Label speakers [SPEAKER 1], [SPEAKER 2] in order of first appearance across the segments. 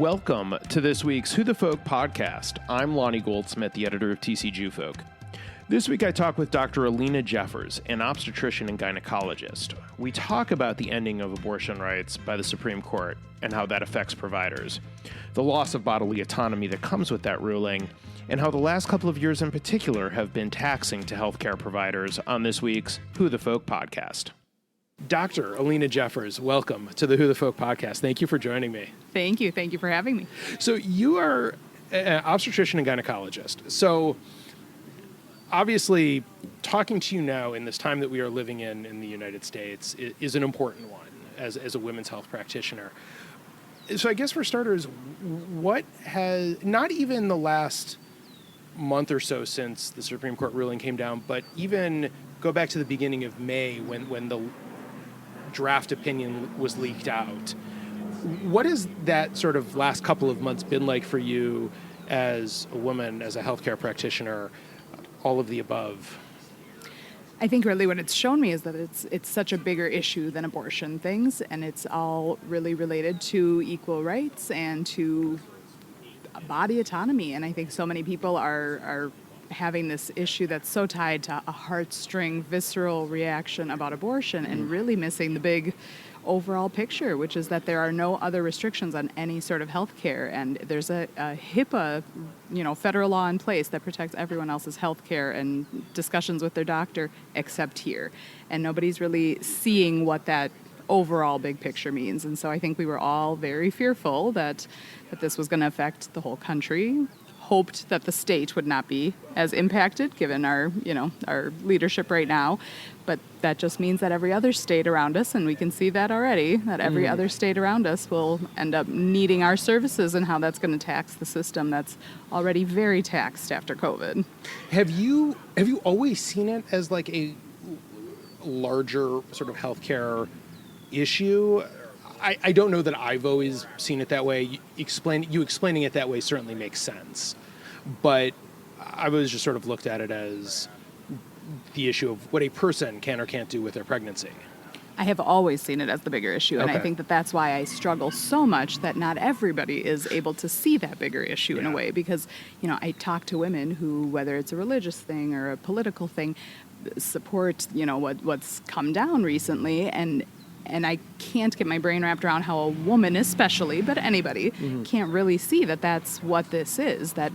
[SPEAKER 1] Welcome to this week's Who the Folk podcast. I'm Lonnie Goldsmith, the editor of TCG Folk. This week I talk with Dr. Alina Jeffers, an obstetrician and gynecologist. We talk about the ending of abortion rights by the Supreme Court and how that affects providers, the loss of bodily autonomy that comes with that ruling, and how the last couple of years in particular have been taxing to healthcare providers on this week's Who the Folk podcast. Dr. Alina Jeffers, welcome to the Who the Folk podcast. Thank you for joining me.
[SPEAKER 2] Thank you. Thank you for having me.
[SPEAKER 1] So you are an obstetrician and gynecologist. So obviously, talking to you now in this time that we are living in the United States is an important one as a women's health practitioner. So I guess for starters, what has, not even the last month or so since the Supreme Court ruling came down, but even go back to the beginning of May when the draft opinion was leaked out. What has that sort of last couple of months been like for you as a woman, as a healthcare practitioner, all of the above?
[SPEAKER 2] I think really what it's shown me is that it's such a bigger issue than abortion things, and it's all really related to equal rights and to body autonomy. And I think so many people are having this issue that's so tied to a heartstring, visceral reaction about abortion and really missing the big overall picture, which is that there are no other restrictions on any sort of health care, and there's a HIPAA, federal law in place that protects everyone else's health care and discussions with their doctor except here. And nobody's really seeing what that overall big picture means. And so I think we were all very fearful that this was going to affect the whole country. Hoped that the state would not be as impacted given our leadership right now. But that just means that every other state around us, and we can see that already, that every other state around us will end up needing our services, and how that's going to tax the system that's already very taxed after COVID.
[SPEAKER 1] Have you always seen it as like a larger sort of healthcare issue? I don't know that I've always seen it that way. You explaining it that way certainly makes sense. But I've always just sort of looked at it as the issue of what a person can or can't do with their pregnancy.
[SPEAKER 2] I have always seen it as the bigger issue, and
[SPEAKER 1] Okay.
[SPEAKER 2] I think that that's why I struggle so much that not everybody is able to see that bigger issue in a way, because, I talk to women who, whether it's a religious thing or a political thing, support, what's come down recently, and I can't get my brain wrapped around how a woman especially, but anybody, can't really see that that's what this is, that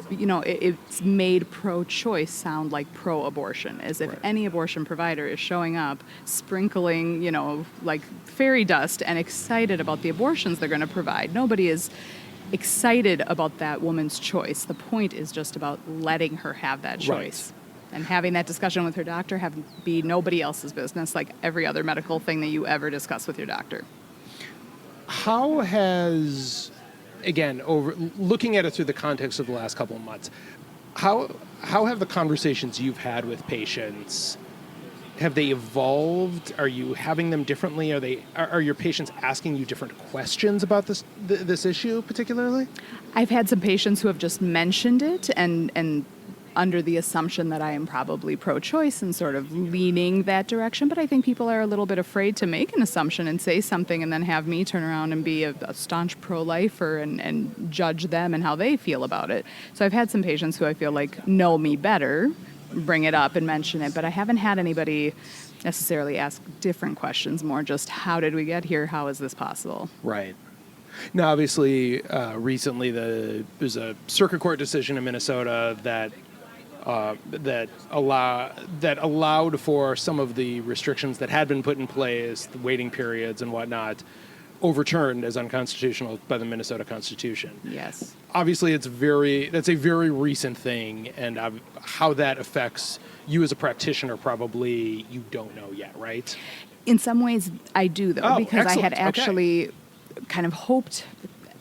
[SPEAKER 2] it's made pro-choice sound like pro-abortion, as if any abortion provider is showing up, sprinkling, like fairy dust and excited about the abortions they're going to provide. Nobody is excited about that woman's choice. The point is just about letting her have that choice. Right. And having that discussion with her doctor be nobody else's business, like every other medical thing that you ever discuss with your doctor.
[SPEAKER 1] How has, again, looking at it through the context of the last couple of months, how have the conversations you've had with patients, have they evolved? Are you having them differently? Are your patients asking you different questions about this issue particularly?
[SPEAKER 2] I've had some patients who have just mentioned it and under the assumption that I am probably pro-choice and sort of leaning that direction. But I think people are a little bit afraid to make an assumption and say something and then have me turn around and be a staunch pro-lifer and judge them and how they feel about it. So I've had some patients who I feel like know me better, bring it up and mention it, but I haven't had anybody necessarily ask different questions, more just how did we get here? How is this possible?
[SPEAKER 1] Right. Now, obviously, recently there's a circuit court decision in Minnesota that allowed for some of the restrictions that had been put in place, the waiting periods and whatnot, overturned as unconstitutional by the Minnesota Constitution.
[SPEAKER 2] Yes.
[SPEAKER 1] Obviously, that's a very recent thing, and how that affects you as a practitioner, probably you don't know yet, right?
[SPEAKER 2] In some ways, I do, though, because
[SPEAKER 1] excellent.
[SPEAKER 2] I had actually kind of hoped.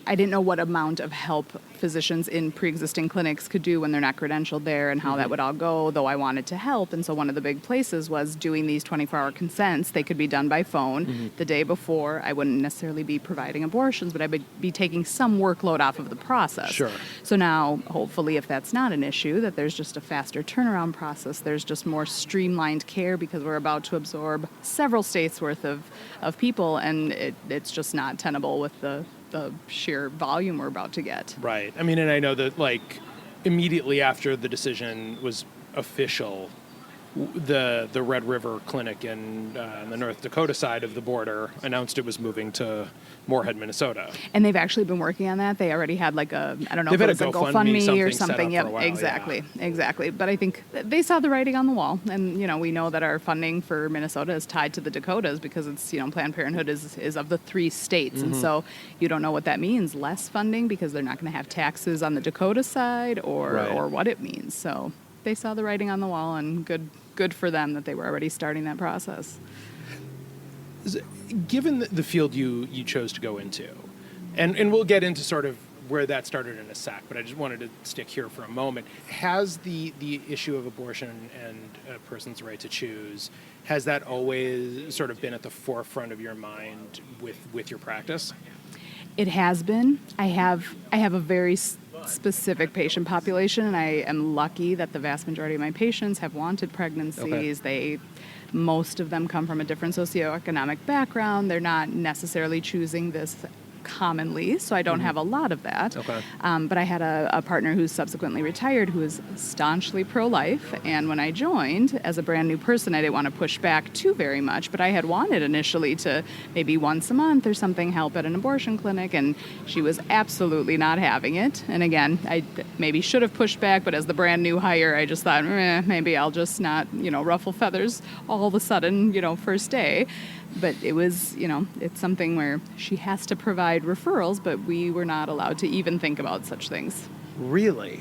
[SPEAKER 2] I didn't know what amount of help physicians in pre-existing clinics could do when they're not credentialed there and how that would all go, though I wanted to help. And so one of the big places was doing these 24-hour consents. They could be done by phone the day before. I wouldn't necessarily be providing abortions, but I would be taking some workload off of the process.
[SPEAKER 1] Sure.
[SPEAKER 2] So now, hopefully, if that's not an issue, that there's just a faster turnaround process. There's just more streamlined care because we're about to absorb several states' worth of people, and it's just not tenable with the the sheer volume we're about to get.
[SPEAKER 1] Right. I mean, and I know that, like, immediately after the decision was official, the Red River Clinic in the North Dakota side of the border announced it was moving to Moorhead, Minnesota.
[SPEAKER 2] And they've actually been working on that. They already had like a, I don't know,
[SPEAKER 1] They've
[SPEAKER 2] if
[SPEAKER 1] had
[SPEAKER 2] it was
[SPEAKER 1] a
[SPEAKER 2] a
[SPEAKER 1] GoFundMe
[SPEAKER 2] GoFundMe or
[SPEAKER 1] something set
[SPEAKER 2] something.
[SPEAKER 1] up
[SPEAKER 2] Yep,
[SPEAKER 1] for a while,
[SPEAKER 2] exactly, exactly. But I think they saw the writing on the wall. And, you know, we know that our funding for Minnesota is tied to the Dakotas because it's, you know, Planned Parenthood is of the 3 states. And so you don't know what that means, less funding because they're not going to have taxes on the Dakota side or what it means. So they saw the writing on the wall, and good for them that they were already starting that process.
[SPEAKER 1] Given the field you chose to go into, and we'll get into sort of where that started in a sec, but I just wanted to stick here for a moment. Has the issue of abortion and a person's right to choose, has that always sort of been at the forefront of your mind with your practice?
[SPEAKER 2] It has been. I have a very specific patient population, and I am lucky that the vast majority of my patients have wanted pregnancies. Most of them come from a different socioeconomic background. They're not necessarily choosing this commonly, so I don't have a lot of that.
[SPEAKER 1] Okay.
[SPEAKER 2] But I had a partner who's subsequently retired who is staunchly pro-life, and when I joined as a brand new person, I didn't want to push back too very much, but I had wanted initially to maybe once a month or something help at an abortion clinic, and she was absolutely not having it. And again, I maybe should have pushed back, but as the brand new hire, I just thought, maybe I'll just not, ruffle feathers all of a sudden, first day. But it was, it's something where she has to provide referrals, but we were not allowed to even think about such things.
[SPEAKER 1] Really?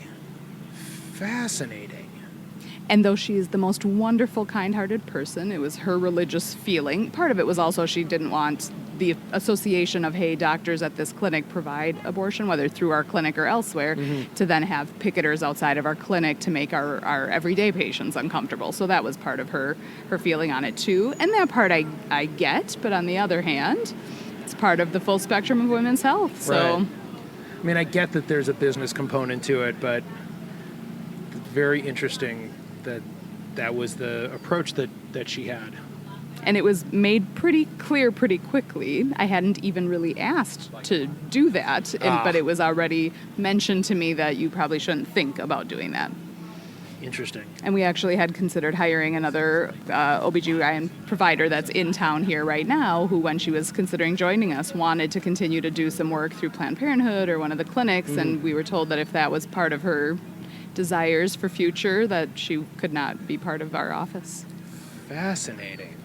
[SPEAKER 1] Fascinating.
[SPEAKER 2] And though she is the most wonderful, kind-hearted person, it was her religious feeling. Part of it was also she didn't want the association of, hey, doctors at this clinic provide abortion, whether through our clinic or elsewhere, to then have picketers outside of our clinic to make our everyday patients uncomfortable. So that was part of her feeling on it, too. And that part I get, but on the other hand, it's part of the full spectrum of women's health. So,
[SPEAKER 1] right. I mean, I get that there's a business component to it, but it's very interesting that was the approach that she had.
[SPEAKER 2] And it was made pretty clear pretty quickly. I hadn't even really asked to do that, but it was already mentioned to me that you probably shouldn't think about doing that.
[SPEAKER 1] Interesting.
[SPEAKER 2] And we actually had considered hiring another OBGYN provider that's in town here right now, who, when she was considering joining us, wanted to continue to do some work through Planned Parenthood or one of the clinics, and we were told that if that was part of her desires for future, that she could not be part of our office.
[SPEAKER 1] Fascinating.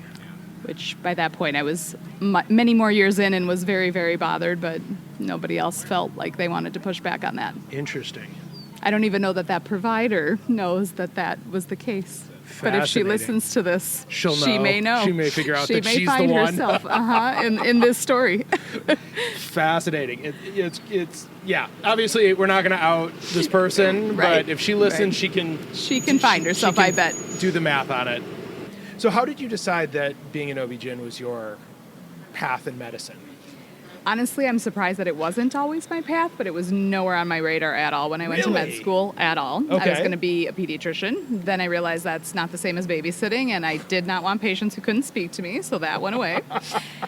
[SPEAKER 2] Which by that point I was many more years in and was very, very bothered, but nobody else felt like they wanted to push back on that.
[SPEAKER 1] Interesting.
[SPEAKER 2] I don't even know that provider knows that was the case. But if she listens to this, she may know.
[SPEAKER 1] She may figure out that she's the one.
[SPEAKER 2] She may find herself in this story.
[SPEAKER 1] Fascinating. It's yeah. Obviously, we're not going to out this person,
[SPEAKER 2] right.
[SPEAKER 1] But if she listens, she can
[SPEAKER 2] find herself. I bet.
[SPEAKER 1] Do the math on it. So, how did you decide that being an OB-GYN was your path in medicine?
[SPEAKER 2] Honestly, I'm surprised that it wasn't always my path, but it was nowhere on my radar at all when I went to med school at all.
[SPEAKER 1] Okay.
[SPEAKER 2] I was going to be a pediatrician. Then I realized that's not the same as babysitting, and I did not want patients who couldn't speak to me, so that went away.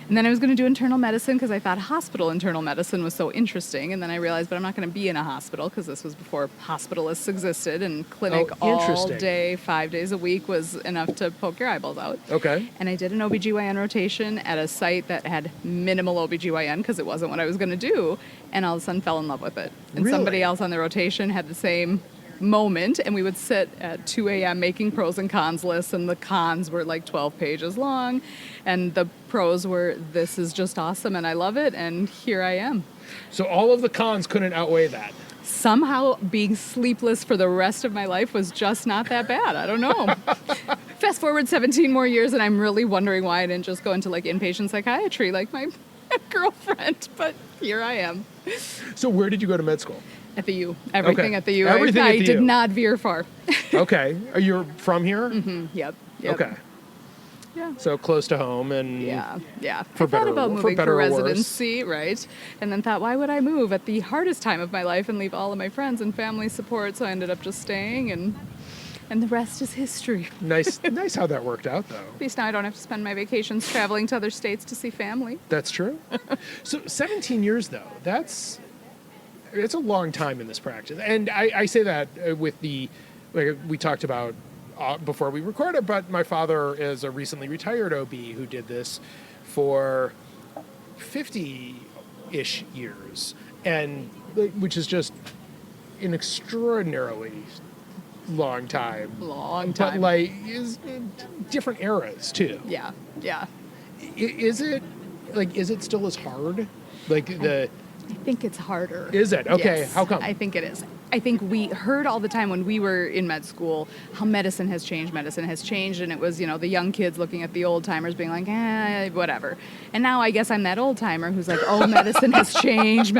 [SPEAKER 2] And then I was going to do internal medicine because I thought hospital internal medicine was so interesting. And then I realized, but I'm not going to be in a hospital because this was before hospitalists existed, and clinic all day, 5 days a week was enough to poke your eyeballs out.
[SPEAKER 1] Okay.
[SPEAKER 2] And I did an OBGYN rotation at a site that had minimal OBGYN because it wasn't what I was going to do, and all of a sudden fell in love with it. And
[SPEAKER 1] really?
[SPEAKER 2] Somebody else on the rotation had the same moment, and we would sit at 2 a.m. making pros and cons lists, and the cons were like 12 pages long, and the pros were, this is just awesome, and I love it, and here I am.
[SPEAKER 1] So all of the cons couldn't outweigh that.
[SPEAKER 2] Somehow being sleepless for the rest of my life was just not that bad. I don't know. Fast forward 17 more years, and I'm really wondering why I didn't just go into like inpatient psychiatry like my girlfriend, but here I am.
[SPEAKER 1] So where did you go to med school?
[SPEAKER 2] At the U. Everything at the U.
[SPEAKER 1] Everything at the U.
[SPEAKER 2] I did not veer far.
[SPEAKER 1] Okay. Are you from here?
[SPEAKER 2] Mm-hmm. Yep.
[SPEAKER 1] Okay.
[SPEAKER 2] Yeah.
[SPEAKER 1] So close to home and
[SPEAKER 2] yeah.
[SPEAKER 1] For
[SPEAKER 2] I
[SPEAKER 1] better,
[SPEAKER 2] thought about
[SPEAKER 1] for
[SPEAKER 2] moving
[SPEAKER 1] better
[SPEAKER 2] for
[SPEAKER 1] or worse.
[SPEAKER 2] residency, right? And then thought, why would I move at the hardest time of my life and leave all of my friends and family support? So I ended up just staying, and And the rest is history.
[SPEAKER 1] Nice how that worked out, though.
[SPEAKER 2] At least now I don't have to spend my vacations traveling to other states to see family.
[SPEAKER 1] That's true. So 17 years, though, it's a long time in this practice. And I say that with like we talked about before we recorded, but my father is a recently retired OB who did this for 50-ish years, and which is just an extraordinarily long time. But like is different eras too.
[SPEAKER 2] Yeah.
[SPEAKER 1] Is it still as hard? I
[SPEAKER 2] think it's harder.
[SPEAKER 1] Is it? Okay.
[SPEAKER 2] Yes,
[SPEAKER 1] How come?
[SPEAKER 2] I think it is. I think we heard all the time when we were in med school how medicine has changed, and it was, the young kids looking at the old timers being like, whatever. And now I guess I'm that old timer who's like, oh, medicine has changed.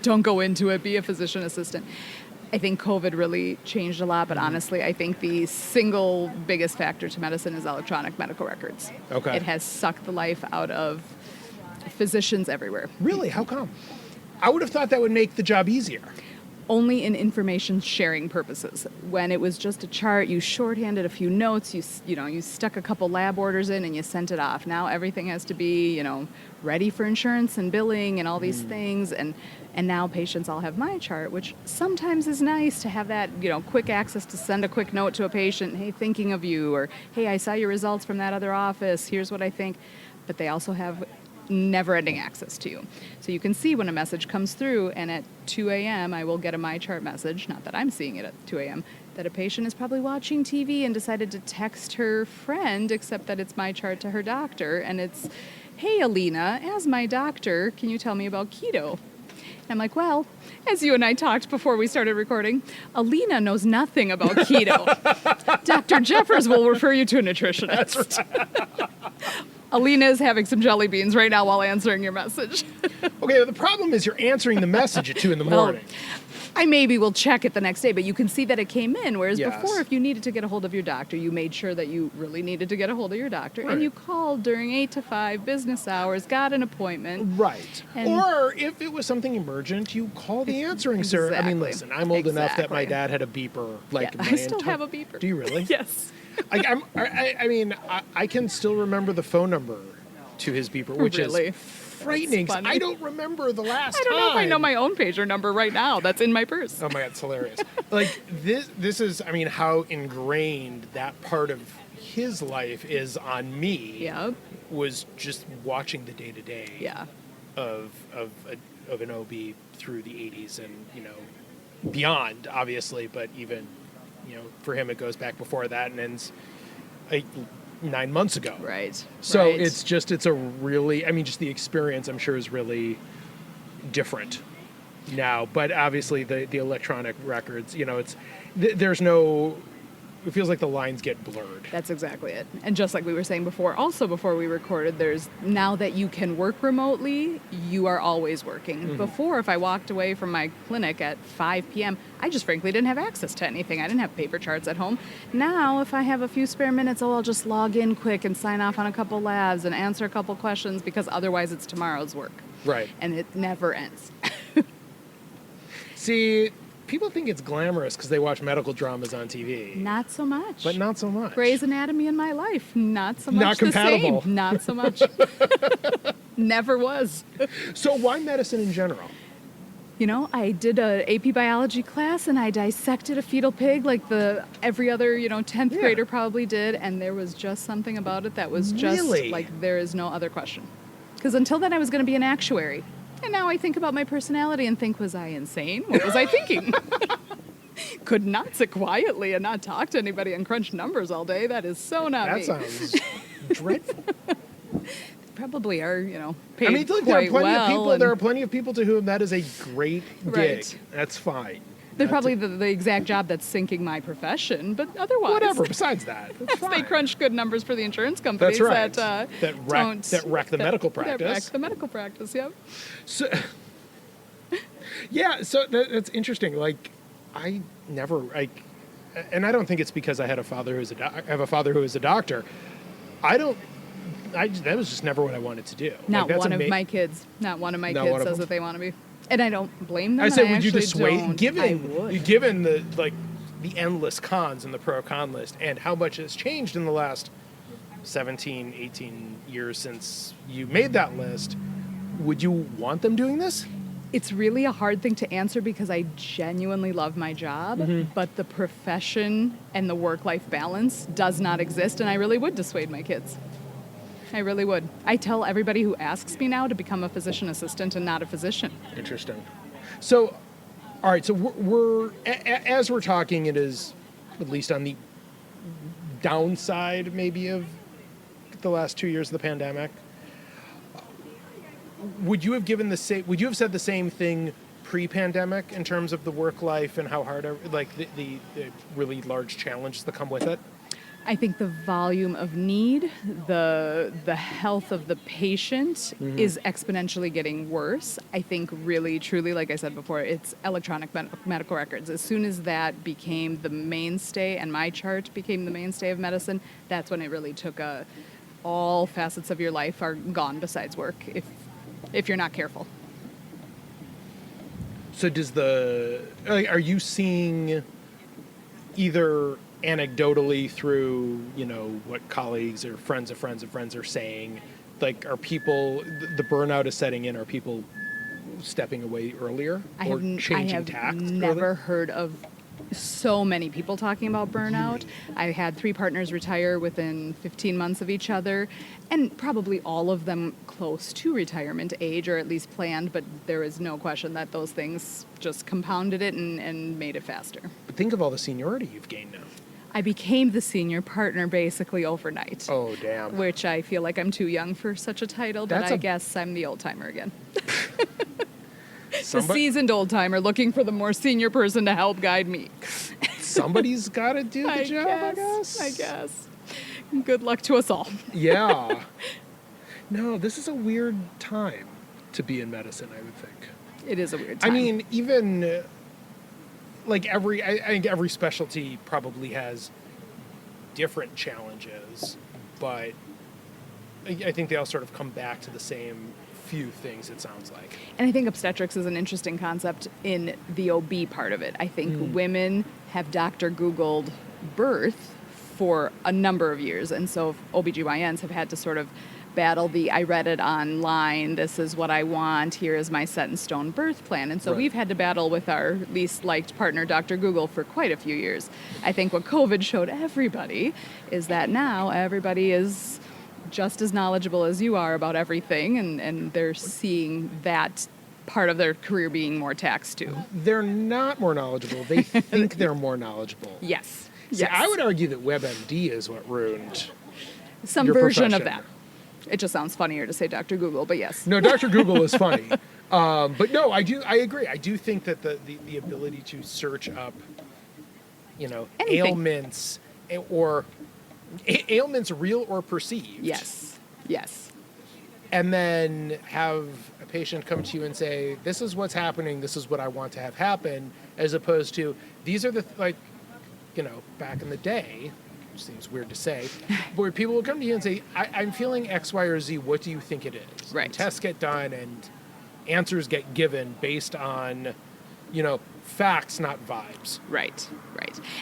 [SPEAKER 2] Don't go into it, be a physician assistant. I think COVID really changed a lot, but honestly, I think the single biggest factor to medicine is electronic medical records.
[SPEAKER 1] Okay.
[SPEAKER 2] It has sucked the life out of physicians everywhere.
[SPEAKER 1] Really? How come? I would have thought that would make the job easier.
[SPEAKER 2] Only in information sharing purposes. When it was just a chart, you shorthanded a few notes, you stuck a couple lab orders in and you sent it off. Now everything has to be, ready for insurance and billing and all these things. And now patients all have my chart, which sometimes is nice to have that, quick access to send a quick note to a patient, hey, thinking of you, or hey, I saw your results from that other office, here's what I think. But they also have never-ending access to you. So you can see when a message comes through, and at 2 a.m. I will get a My Chart message, not that I'm seeing it at 2 a.m., that a patient is probably watching TV and decided to text her friend, except that it's My Chart to her doctor, and it's, hey, Alina, as my doctor, can you tell me about keto? And I'm like, well, as you and I talked before we started recording, Alina knows nothing about keto. Dr. Jeffers will refer you to a nutritionist.
[SPEAKER 1] That's right.
[SPEAKER 2] Alina is having some jelly beans right now while answering your message.
[SPEAKER 1] Okay, the problem is you're answering the message at 2 in the morning.
[SPEAKER 2] I maybe will check it the next day, but you can see that it came in, whereas
[SPEAKER 1] Yes.
[SPEAKER 2] before, if you needed to get a hold of your doctor, you made sure that you really needed to get a hold of your doctor,
[SPEAKER 1] Right.
[SPEAKER 2] and you called during 8 to 5 business hours, got an appointment.
[SPEAKER 1] Right.
[SPEAKER 2] And-
[SPEAKER 1] Or if it was something emergent, you call the answering service. I mean,
[SPEAKER 2] Exactly.
[SPEAKER 1] listen, I'm old enough that my
[SPEAKER 2] Exactly.
[SPEAKER 1] dad had a beeper. Like
[SPEAKER 2] Yeah, I still have a beeper.
[SPEAKER 1] Do you really?
[SPEAKER 2] Yes.
[SPEAKER 1] I can still remember the phone number to his beeper, which
[SPEAKER 2] Really?
[SPEAKER 1] is frightening.
[SPEAKER 2] That's funny.
[SPEAKER 1] I don't remember the last
[SPEAKER 2] I don't know if I know my own pager number right now. That's in my purse.
[SPEAKER 1] Oh my God, it's hilarious. Like this is, how ingrained that part of his life is on me.
[SPEAKER 2] Yeah.
[SPEAKER 1] Was just watching the day-to-day
[SPEAKER 2] Yeah.
[SPEAKER 1] of an OB through the 80s and, beyond, obviously, but even, for him it goes back before that and ends 9 months ago.
[SPEAKER 2] Right.
[SPEAKER 1] So
[SPEAKER 2] right.
[SPEAKER 1] it's a really, just the experience I'm sure is really different now, but obviously the electronic records, there's no, it feels like the lines get blurred.
[SPEAKER 2] That's exactly it. And just like we were saying before, also before we recorded, there's now that you can work remotely, you are always working.
[SPEAKER 1] Mm-hmm.
[SPEAKER 2] Before, if I walked away from my clinic at 5 p.m., I just frankly didn't have access to anything. I didn't have paper charts at home. Now, if I have a few spare minutes, I'll just log in quick and sign off on a couple labs and answer a couple questions because otherwise it's tomorrow's work.
[SPEAKER 1] Right.
[SPEAKER 2] And it never ends.
[SPEAKER 1] See, people think it's glamorous because they watch medical dramas on TV.
[SPEAKER 2] Not so much.
[SPEAKER 1] But not so much.
[SPEAKER 2] Grey's Anatomy in my life, not so much
[SPEAKER 1] Not compatible.
[SPEAKER 2] the same. Not so much. Never was.
[SPEAKER 1] So why medicine in general?
[SPEAKER 2] I did a AP biology class and I dissected a fetal pig like every other, 10th
[SPEAKER 1] Yeah.
[SPEAKER 2] grader probably did. And there was just something about it that was just
[SPEAKER 1] Really?
[SPEAKER 2] like, there is no other question. Because until then I was going to be an actuary. And now I think about my personality and think, was I insane? What was I thinking? Could not sit quietly and not talk to anybody and crunch numbers all day. That is so not
[SPEAKER 1] That
[SPEAKER 2] me.
[SPEAKER 1] sounds dreadful.
[SPEAKER 2] Probably are, paid
[SPEAKER 1] Look, there are
[SPEAKER 2] quite
[SPEAKER 1] plenty
[SPEAKER 2] well.
[SPEAKER 1] of people.
[SPEAKER 2] and
[SPEAKER 1] There are plenty of people to whom that is a great gig.
[SPEAKER 2] Right.
[SPEAKER 1] That's fine.
[SPEAKER 2] they're
[SPEAKER 1] That's
[SPEAKER 2] probably the exact job that's sinking my profession, but otherwise.
[SPEAKER 1] whatever. Besides that, it's fine.
[SPEAKER 2] They crunch good numbers for the insurance companies
[SPEAKER 1] That's right.
[SPEAKER 2] that
[SPEAKER 1] wreck the medical practice.
[SPEAKER 2] That wreck the medical practice, yep.
[SPEAKER 1] So, yeah. So that's interesting. Like, I never and I don't think it's because I had a father who's I have a father who is a doctor. That was just never what I wanted to do.
[SPEAKER 2] Not
[SPEAKER 1] that's
[SPEAKER 2] one of my kids
[SPEAKER 1] Not one of
[SPEAKER 2] says
[SPEAKER 1] them?
[SPEAKER 2] that they want to be. And I don't blame them.
[SPEAKER 1] I
[SPEAKER 2] and
[SPEAKER 1] said, would you
[SPEAKER 2] actually
[SPEAKER 1] dissuade?
[SPEAKER 2] don't. I
[SPEAKER 1] Given
[SPEAKER 2] would.
[SPEAKER 1] given the the endless cons and the pro-con list, and how much has changed in the last 17, 18 years since you made that list, would you want them doing this?
[SPEAKER 2] It's really a hard thing to answer because I genuinely love my job, but the profession and the work-life balance does not exist, and I really would dissuade my kids. I really would. I tell everybody who asks me now to become a physician assistant and not a physician.
[SPEAKER 1] Interesting. So, all right, so as we're talking, it is at least on the downside maybe of the last 2 years of the pandemic. Would you have said the same thing pre-pandemic in terms of the work life and how hard, like the really large challenges that come with it?
[SPEAKER 2] I think the volume of need, the health of the patient is exponentially getting worse. I think really, truly, like I said before, it's electronic medical records. As soon as that became the mainstay and my chart became the mainstay of medicine, that's when it really took all facets of your life are gone besides work if you're not careful.
[SPEAKER 1] So are you seeing either anecdotally through, what colleagues or friends of friends of friends are saying, like, are people, the burnout is setting in, are people stepping away earlier or changing tack?
[SPEAKER 2] I have never heard of so many people talking about burnout. I had 3 partners retire within 15 months of each other, and probably all of them close to retirement age, or at least planned, but there is no question that those things just compounded it and made it faster.
[SPEAKER 1] But think of all the seniority you've gained now.
[SPEAKER 2] I became the senior partner basically overnight.
[SPEAKER 1] Oh, damn.
[SPEAKER 2] Which I feel like I'm too young for such a title, but I guess I'm the old-timer again. The seasoned old-timer looking for the more senior person to help guide me.
[SPEAKER 1] Somebody's got to do the job, I guess.
[SPEAKER 2] Good luck to us all.
[SPEAKER 1] Yeah. No, this is a weird time to be in medicine, I would think.
[SPEAKER 2] It is a weird time.
[SPEAKER 1] I mean, even like I think every specialty probably has different challenges, but I think they all sort of come back to the same few things, it sounds like.
[SPEAKER 2] And I think obstetrics is an interesting concept in the OB part of it. I think women have Dr. Googled birth for a number of years, and so OBGYNs have had to sort of battle I read it online, this is what I want, here is my set in stone birth plan. And so we've had to battle with our least liked partner, Dr. Google, for quite a few years. I think what COVID showed everybody is that now everybody is just as knowledgeable as you are about everything, and they're seeing that part of their career being more taxed too.
[SPEAKER 1] They're not more knowledgeable. They think they're more knowledgeable.
[SPEAKER 2] Yes.
[SPEAKER 1] See, I would argue that WebMD is what ruined
[SPEAKER 2] some
[SPEAKER 1] your
[SPEAKER 2] version
[SPEAKER 1] profession.
[SPEAKER 2] of that. It just sounds funnier to say Dr. Google, but yes.
[SPEAKER 1] No, Dr. Google is funny. But no, I agree. I do think that the ability to search up,
[SPEAKER 2] Anything.
[SPEAKER 1] ailments or ailments real or perceived.
[SPEAKER 2] Yes.
[SPEAKER 1] And then have a patient come to you and say, this is what's happening, this is what I want to have happen, as opposed to, these are the, back in the day, which seems weird to say, but where people will come to you and say, I'm feeling X, Y, or Z, what do you think it is?
[SPEAKER 2] Right.
[SPEAKER 1] And tests get done and answers get given based on, facts, not vibes.
[SPEAKER 2] Right.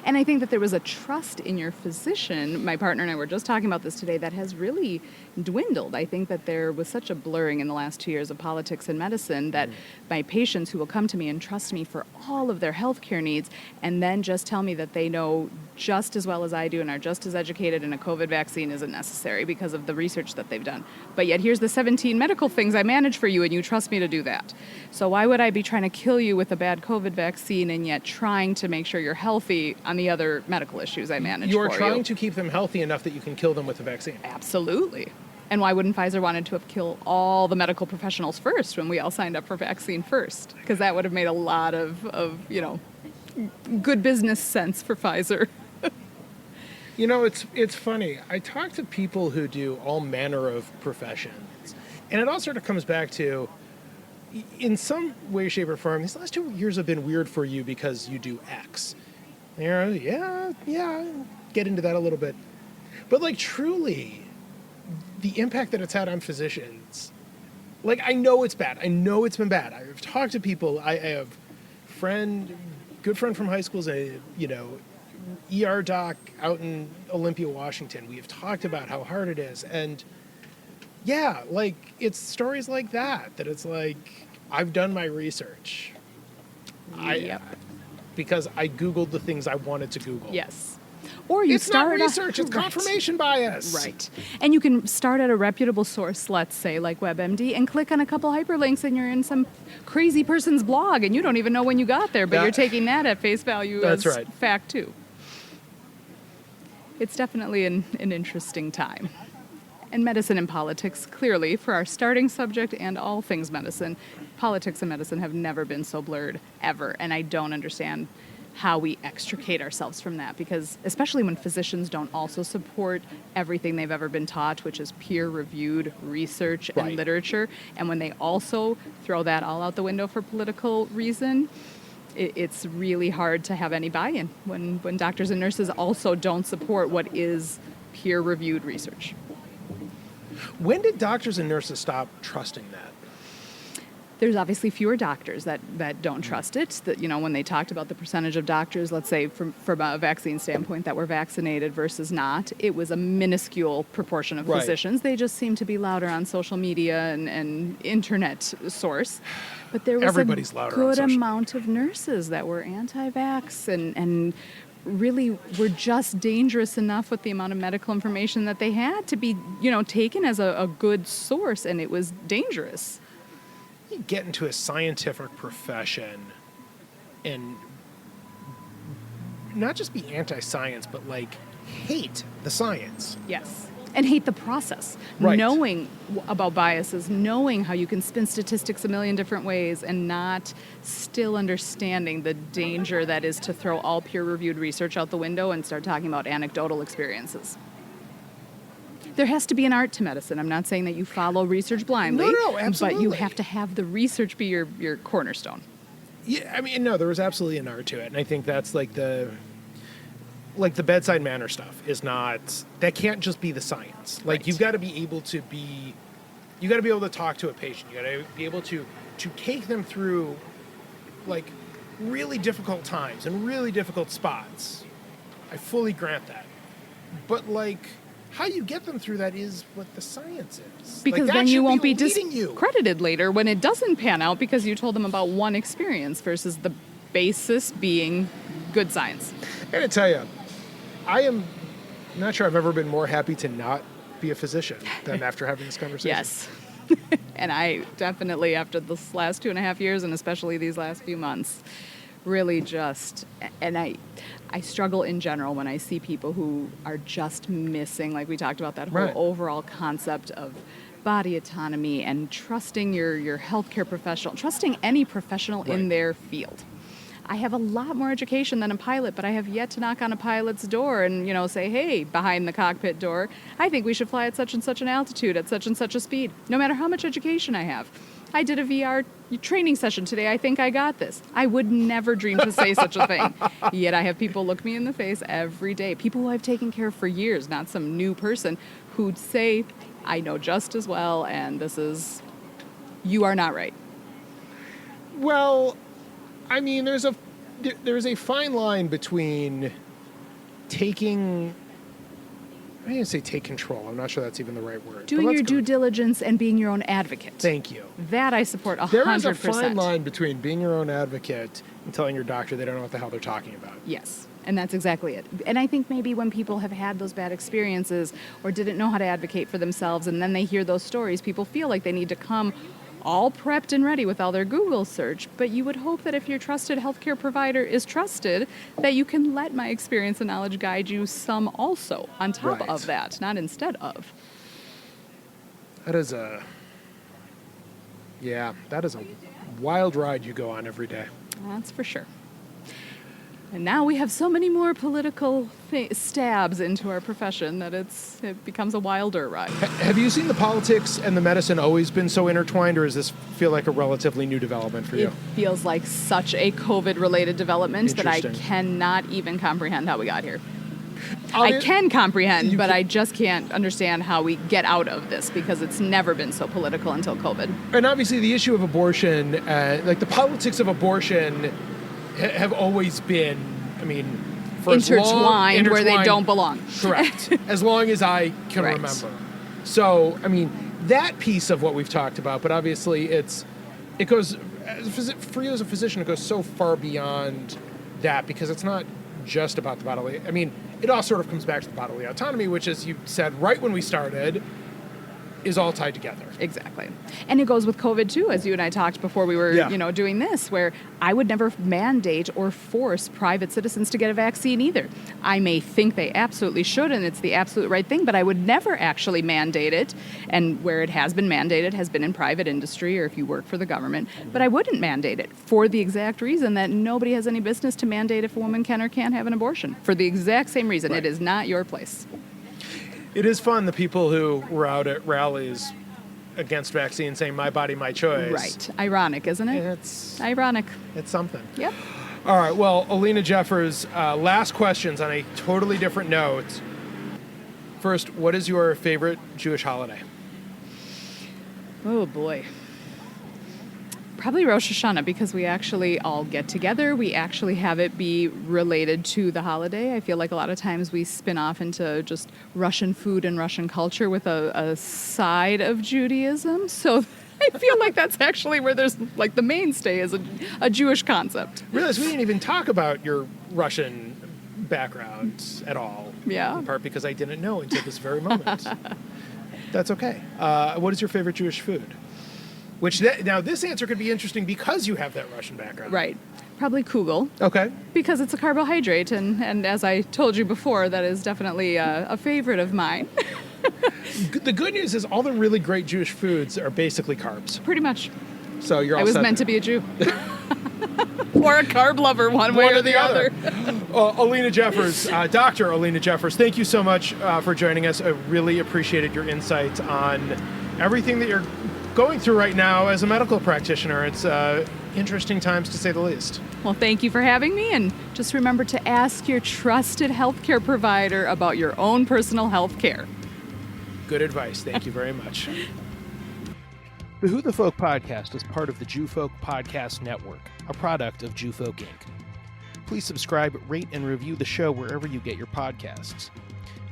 [SPEAKER 2] And I think that there was a trust in your physician. My partner and I were just talking about this today that has really dwindled. I think that there was such a blurring in the last 2 years of politics and medicine that my patients who will come to me and trust me for all of their healthcare needs and then just tell me that they know just as well as I do and are just as educated and a COVID vaccine isn't necessary because of the research that they've done. But yet here's the 17 medical things I manage for you and you trust me to do that. So why would I be trying to kill you with a bad COVID vaccine and yet trying to make sure you're healthy on the other medical issues I manage for you?
[SPEAKER 1] You're trying to keep them healthy enough that you can kill them with a vaccine.
[SPEAKER 2] Absolutely. And why wouldn't Pfizer wanted to have killed all the medical professionals first when we all signed up for vaccine first? Because that would have made a lot of good business sense for Pfizer.
[SPEAKER 1] It's funny. I talk to people who do all manner of professions, and it all sort of comes back to, in some way, shape, or form, these last 2 years have been weird for you because you do X. Yeah, get into that a little bit. But, truly, the impact that it's had on physicians, I know it's bad. I know it's been bad. I've talked to people. I have good friend from high school, ER doc out in Olympia, Washington. We have talked about how hard it is. And yeah, like, it's stories like that it's like, I've done my research.
[SPEAKER 2] Yep.
[SPEAKER 1] Because I Googled the things I wanted to Google.
[SPEAKER 2] Yes. Or you
[SPEAKER 1] It's
[SPEAKER 2] start
[SPEAKER 1] not research, it's
[SPEAKER 2] Right.
[SPEAKER 1] confirmation bias.
[SPEAKER 2] Right. And you can start at a reputable source, let's say like WebMD, and click on a couple hyperlinks and you're in some crazy person's blog and you don't even know when you got there, but you're taking that at face value
[SPEAKER 1] That's
[SPEAKER 2] as
[SPEAKER 1] right.
[SPEAKER 2] fact too. It's definitely an interesting time. And medicine and politics, clearly, for our starting subject and all things medicine, politics and medicine have never been so blurred, ever. And I don't understand how we extricate ourselves from that, because especially when physicians don't also support everything they've ever been taught, which is peer-reviewed research and
[SPEAKER 1] Right.
[SPEAKER 2] literature, and when they also throw that all out the window for political reason, it's really hard to have any buy-in when doctors and nurses also don't support what is peer-reviewed research.
[SPEAKER 1] When did doctors and nurses stop trusting that?
[SPEAKER 2] There's obviously fewer doctors that don't trust it. That, you know, when they talked about the percentage of doctors, let's say from a vaccine standpoint, that were vaccinated versus not, it was a minuscule proportion of
[SPEAKER 1] Right.
[SPEAKER 2] physicians. They just seem to be louder on social media and internet source. But there was
[SPEAKER 1] Everybody's
[SPEAKER 2] a
[SPEAKER 1] louder on
[SPEAKER 2] good
[SPEAKER 1] social
[SPEAKER 2] amount of nurses that were anti-vax and really were just dangerous enough with the amount of medical information that they had to be, you know, taken as a good source, and it was dangerous.
[SPEAKER 1] You get into a scientific profession and not just be anti-science, but like hate the science.
[SPEAKER 2] Yes. And hate the process.
[SPEAKER 1] Right.
[SPEAKER 2] Knowing about biases, knowing how you can spin statistics a million different ways, and not still understanding the danger that is to throw all peer-reviewed research out the window and start talking about anecdotal experiences. There has to be an art to medicine. I'm not saying that you follow research blindly.
[SPEAKER 1] No,
[SPEAKER 2] But
[SPEAKER 1] absolutely.
[SPEAKER 2] you have to have the research be your cornerstone.
[SPEAKER 1] Yeah, I mean, no, there was absolutely an art to it, and I think that's like the bedside manner stuff is not, that can't just be the science. Like,
[SPEAKER 2] Right.
[SPEAKER 1] you got to be able to talk to a patient. You got to be able to take them through like really difficult times and really difficult spots. I fully grant that. But like, how you get them through that is what the science is.
[SPEAKER 2] Because
[SPEAKER 1] Like, that
[SPEAKER 2] then you
[SPEAKER 1] should
[SPEAKER 2] won't be
[SPEAKER 1] leading you.
[SPEAKER 2] discredited later when it doesn't pan out because you told them about one experience versus the basis being good science.
[SPEAKER 1] I gotta tell you, I am not sure I've ever been more happy to not be a physician than after having this conversation.
[SPEAKER 2] Yes. And I definitely, after this last 2.5 years, and especially these last few months, really just, and I struggle in general when I see people who are just missing, like we talked about, that whole
[SPEAKER 1] Right.
[SPEAKER 2] overall concept of body autonomy and trusting your healthcare professional, trusting any professional in
[SPEAKER 1] Right.
[SPEAKER 2] their field. I have a lot more education than a pilot, but I have yet to knock on a pilot's door and, you know, say, hey, behind the cockpit door, I think we should fly at such and such an altitude, at such and such a speed, no matter how much education I have. I did a VR training session today. I think I got this. I would never dream to say such a thing. Yet I have people look me in the face every day, people who I've taken care of for years, not some new person, who'd say, I know just as well, and you are not right.
[SPEAKER 1] Well, I mean, there's a fine line between taking, I didn't say take control. I'm not sure that's even the right word.
[SPEAKER 2] Doing
[SPEAKER 1] but let's
[SPEAKER 2] your
[SPEAKER 1] go.
[SPEAKER 2] due diligence and being your own advocate.
[SPEAKER 1] Thank you.
[SPEAKER 2] That I support 100%.
[SPEAKER 1] There is a fine line between being your own advocate and telling your doctor they don't know what the hell they're talking about.
[SPEAKER 2] Yes, and that's exactly it. And I think maybe when people have had those bad experiences or didn't know how to advocate for themselves, and then they hear those stories, people feel like they need to come all prepped and ready with all their Google search. But you would hope that if your trusted healthcare provider is trusted, that you can let my experience and knowledge guide you some also on top
[SPEAKER 1] Right.
[SPEAKER 2] of that, not instead of.
[SPEAKER 1] That is a wild ride you go on every day.
[SPEAKER 2] That's for sure. And now we have so many more political stabs into our profession that it becomes a wilder ride.
[SPEAKER 1] Have you seen the politics and the medicine always been so intertwined, or does this feel like a relatively new development for you?
[SPEAKER 2] It feels like such a COVID-related development that I
[SPEAKER 1] Interesting.
[SPEAKER 2] cannot even comprehend how we got here.
[SPEAKER 1] Oh,
[SPEAKER 2] I can comprehend,
[SPEAKER 1] you
[SPEAKER 2] but
[SPEAKER 1] can-
[SPEAKER 2] I just can't understand how we get out of this because it's never been so political until COVID.
[SPEAKER 1] And obviously the issue of abortion, like the politics of abortion have always been, I mean, for as long-
[SPEAKER 2] intertwined where they
[SPEAKER 1] intertwined-
[SPEAKER 2] don't belong.
[SPEAKER 1] Correct. As long as I can
[SPEAKER 2] Right.
[SPEAKER 1] remember. So, I mean, that piece of what we've talked about, but obviously it goes, for you as a physician, it goes so far beyond that because it's not just about the bodily. I mean, it all sort of comes back to the bodily autonomy, which, as you said right when we started, is all tied together.
[SPEAKER 2] Exactly. And it goes with COVID too, as you and I talked before we were,
[SPEAKER 1] Yeah.
[SPEAKER 2] doing this, where I would never mandate or force private citizens to get a vaccine either. I may think they absolutely should and it's the absolute right thing, but I would never actually mandate it. And where it has been mandated has been in private industry or if you work for the government. But I wouldn't mandate it for the exact reason that nobody has any business to mandate if a woman can or can't have an abortion. For the exact same reason.
[SPEAKER 1] Right.
[SPEAKER 2] It is not your place.
[SPEAKER 1] It is fun, the people who were out at rallies against vaccines saying, my body, my choice.
[SPEAKER 2] Right. Ironic, isn't it?
[SPEAKER 1] It's
[SPEAKER 2] Ironic.
[SPEAKER 1] something.
[SPEAKER 2] Yep.
[SPEAKER 1] All right, well, Alina Jeffers, last questions on a totally different note. First, what is your favorite Jewish holiday?
[SPEAKER 2] Oh, boy. Probably Rosh Hashanah, because we actually all get together. We actually have it be related to the holiday. I feel like a lot of times we spin off into just Russian food and Russian culture with a side of Judaism. So I feel like that's actually where there's like the mainstay is a Jewish concept.
[SPEAKER 1] Realize we didn't even talk about your Russian background at all.
[SPEAKER 2] Yeah.
[SPEAKER 1] In part because I didn't know until this very moment. That's okay. What is your favorite Jewish food? Now this answer could be interesting because you have that Russian background.
[SPEAKER 2] Right. Probably kugel.
[SPEAKER 1] Okay.
[SPEAKER 2] Because it's a carbohydrate, and as I told you before, that is definitely a favorite of mine.
[SPEAKER 1] The good news is all the really great Jewish foods are basically carbs.
[SPEAKER 2] Pretty much.
[SPEAKER 1] So you're all
[SPEAKER 2] I was
[SPEAKER 1] set
[SPEAKER 2] meant
[SPEAKER 1] there.
[SPEAKER 2] to be a Jew. Or a carb lover, one way or the other.
[SPEAKER 1] Alina Jeffers, Dr. Alina Jeffers, thank you so much for joining us. I really appreciated your insight on everything that you're going through right now as a medical practitioner. It's interesting times, to say the least.
[SPEAKER 2] Well, thank you for having me, and just remember to ask your trusted healthcare provider about your own personal health care.
[SPEAKER 1] Good advice. Thank you very much. The Who the Folk podcast is part of the Jew Folk Podcast Network, a product of Jew Folk Inc. Please subscribe, rate, and review the show wherever you get your podcasts.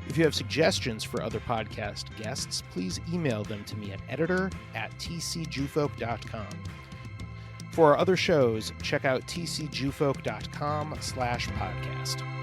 [SPEAKER 1] If you have suggestions for other podcast guests, please email them to me at editor@tcjewfolk.com. For our other shows, check out tcjewfolk.com/podcast.